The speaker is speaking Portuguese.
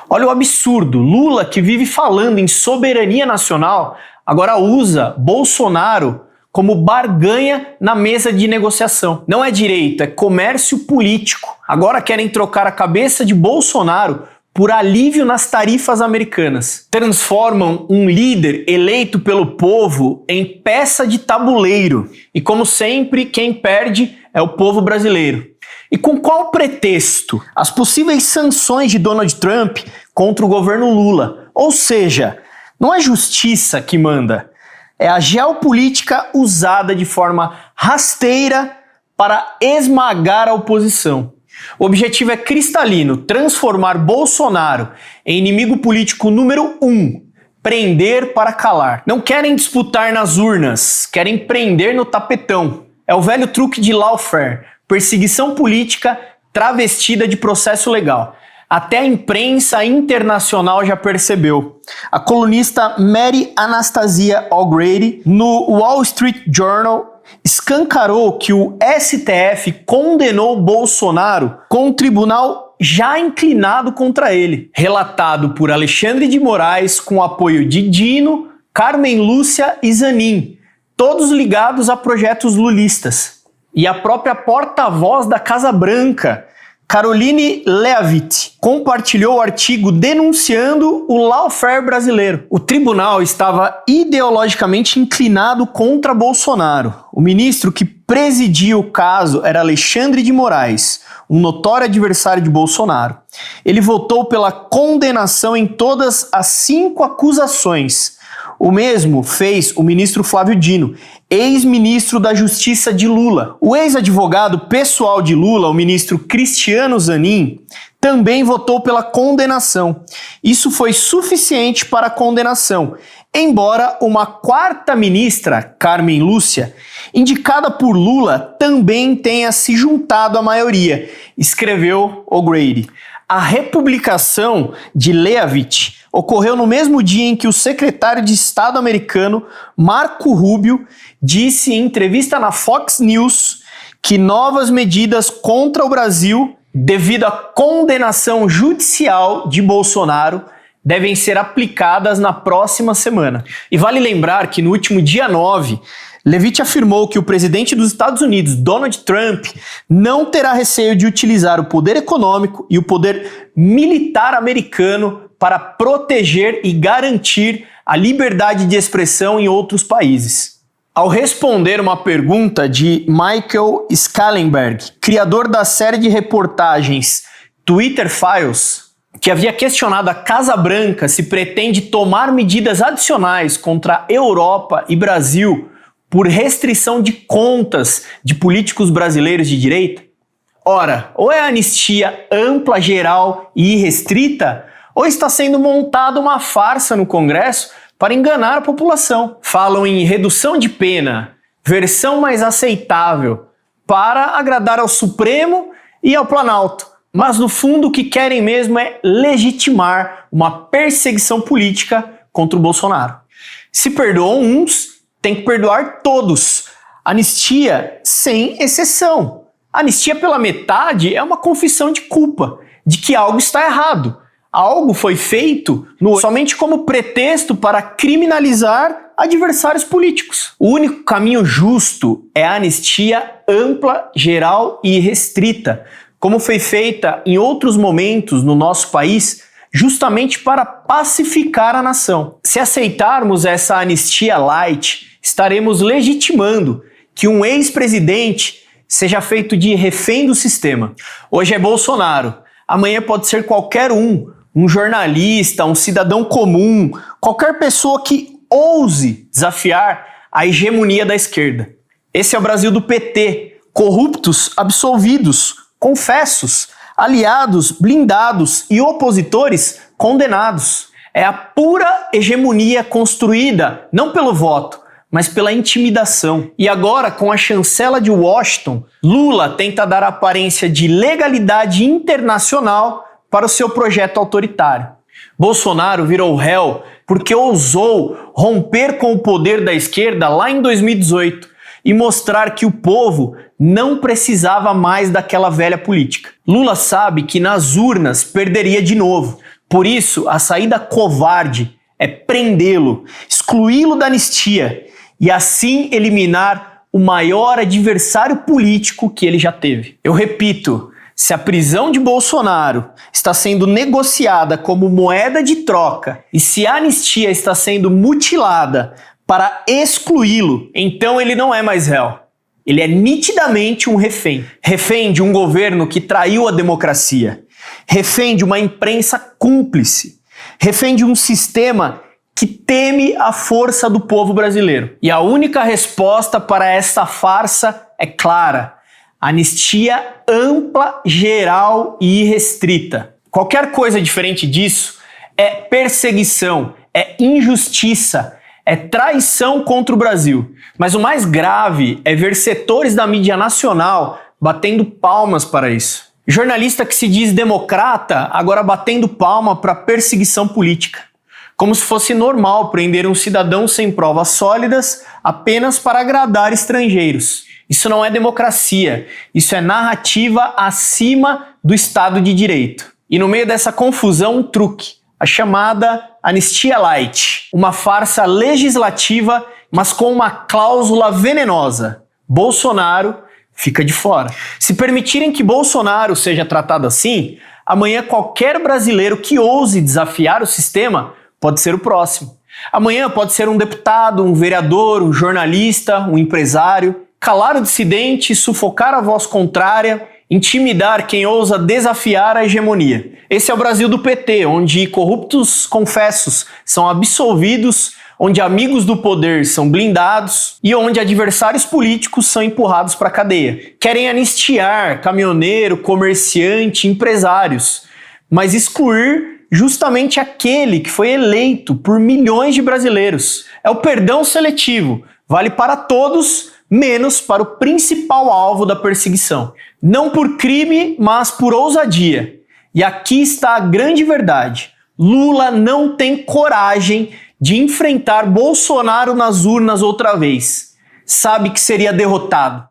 Olha o absurdo, Lula, que vive falando em soberania nacional, agora usa Bolsonaro como barganha na mesa de negociação. Não é direito, é comércio político. Agora querem trocar a cabeça de Bolsonaro por alívio nas tarifas americanas. Transformam um líder eleito pelo povo em peça de tabuleiro. E como sempre, quem perde é o povo brasileiro. E com qual pretexto? As possíveis sanções de Donald Trump contra o governo Lula. Ou seja, não é justiça que manda, é a geopolítica usada de forma rasteira para esmagar a oposição. O objetivo é cristalino: transformar Bolsonaro em inimigo político número 1, prender para calar. Não querem disputar nas urnas, querem prender no tapetão. É o velho truque de lawfare, perseguição política travestida de processo legal. Até a imprensa internacional já percebeu. A colunista Mary Anastasia O'Grady, no Wall Street Journal, escancarou que o STF condenou Bolsonaro com um tribunal já inclinado contra ele. Relatado por Alexandre de Moraes, com apoio de Dino, Carmen Lúcia e Zanin, todos ligados a projetos lulistas. E a própria porta-voz da Casa Branca, Caroline Leavitt, compartilhou o artigo denunciando o lawfare brasileiro. O tribunal estava ideologicamente inclinado contra Bolsonaro. O ministro que presidia o caso era Alexandre de Moraes, um notório adversário de Bolsonaro. Ele votou pela condenação em todas as 5 acusações. O mesmo fez o ministro Flávio Dino, ex-ministro da Justiça de Lula. O ex-advogado pessoal de Lula, o ministro Cristiano Zanin, também votou pela condenação. Isso foi suficiente para a condenação, embora uma 4ª ministra, Carmen Lúcia, indicada por Lula, também tenha se juntado à maioria, escreveu O'Grady. A republicação de Leavitt ocorreu no mesmo dia em que o secretário de Estado americano, Marco Rubio, disse em entrevista na Fox News que novas medidas contra o Brasil, devido à condenação judicial de Bolsonaro, devem ser aplicadas na próxima semana. E vale lembrar que no último dia 9, Leavitt afirmou que o presidente dos Estados Unidos, Donald Trump, não terá receio de utilizar o poder econômico e o poder militar americano para proteger e garantir a liberdade de expressão em outros países. Ao responder uma pergunta de Michael Schallenberg, criador da série de reportagens Twitter Files, que havia questionado a Casa Branca se pretende tomar medidas adicionais contra a Europa e Brasil por restrição de contas de políticos brasileiros de direita? Ora, ou é anistia ampla, geral e irrestrita, ou está sendo montada uma farsa no Congresso para enganar a população. Falam em redução de pena, versão mais aceitável, para agradar ao Supremo e ao Planalto. Mas no fundo o que querem mesmo é legitimar uma perseguição política contra o Bolsonaro. Se perdoam uns, tem que perdoar todos. Anistia sem exceção. Anistia pela metade é uma confissão de culpa, de que algo está errado. Algo foi feito somente como pretexto para criminalizar adversários políticos. O único caminho justo é a anistia ampla, geral e restrita, como foi feita em outros momentos no nosso país, justamente para pacificar a nação. Se aceitarmos essa anistia light, estaremos legitimando que um ex-presidente seja feito de refém do sistema. Hoje é Bolsonaro, amanhã pode ser qualquer um jornalista, um cidadão comum, qualquer pessoa que ouse desafiar a hegemonia da esquerda. Esse é o Brasil do PT, corruptos, absolvidos, confessos, aliados, blindados e opositores condenados. É a pura hegemonia construída não pelo voto, mas pela intimidação. E agora, com a chancela de Washington, Lula tenta dar aparência de legalidade internacional para o seu projeto autoritário. Bolsonaro virou réu porque ousou romper com o poder da esquerda lá em 2018 e mostrar que o povo não precisava mais daquela velha política. Lula sabe que nas urnas perderia de novo, Por isso, a saída covarde é prendê-lo, excluí-lo da anistia e assim eliminar o maior adversário político que ele já teve. Eu repito, se a prisão de Bolsonaro está sendo negociada como moeda de troca e se a anistia está sendo mutilada para excluí-lo, então ele não é mais réu. Ele é nitidamente um refém. Refém de um governo que traiu a democracia. Refém de uma imprensa cúmplice. Refém de um sistema que teme a força do povo brasileiro. E a única resposta para essa farsa é clara: anistia ampla, geral e irrestrita. Qualquer coisa diferente disso é perseguição, é injustiça, é traição contra o Brasil. Mas o mais grave é ver setores da mídia nacional batendo palmas para isso. Jornalista que se diz democrata agora batendo palma para perseguição política. Como se fosse normal prender um cidadão sem provas sólidas apenas para agradar estrangeiros. Isso não é democracia, isso é narrativa acima do Estado de Direito. E no meio dessa confusão, um truque, a chamada Anistia Light, uma farsa legislativa, mas com uma cláusula venenosa. Bolsonaro fica de fora. Se permitirem que Bolsonaro seja tratado assim, amanhã qualquer brasileiro que ouse desafiar o sistema pode ser o próximo. Amanhã pode ser um deputado, um vereador, um jornalista, um empresário, calar o dissidente, sufocar a voz contrária, intimidar quem ousa desafiar a hegemonia. Esse é o Brasil do PT, onde corruptos confessos são absolvidos, onde amigos do poder são blindados e onde adversários políticos são empurrados para a cadeia. Querem anistiar caminhoneiro, comerciante, empresários, mas excluir justamente aquele que foi eleito por milhões de brasileiros. É o perdão seletivo, vale para todos, menos para o principal alvo da perseguição. Não por crime, mas por ousadia. E aqui está a grande verdade. Lula não tem coragem de enfrentar Bolsonaro nas urnas outra vez. Sabe que seria derrotado.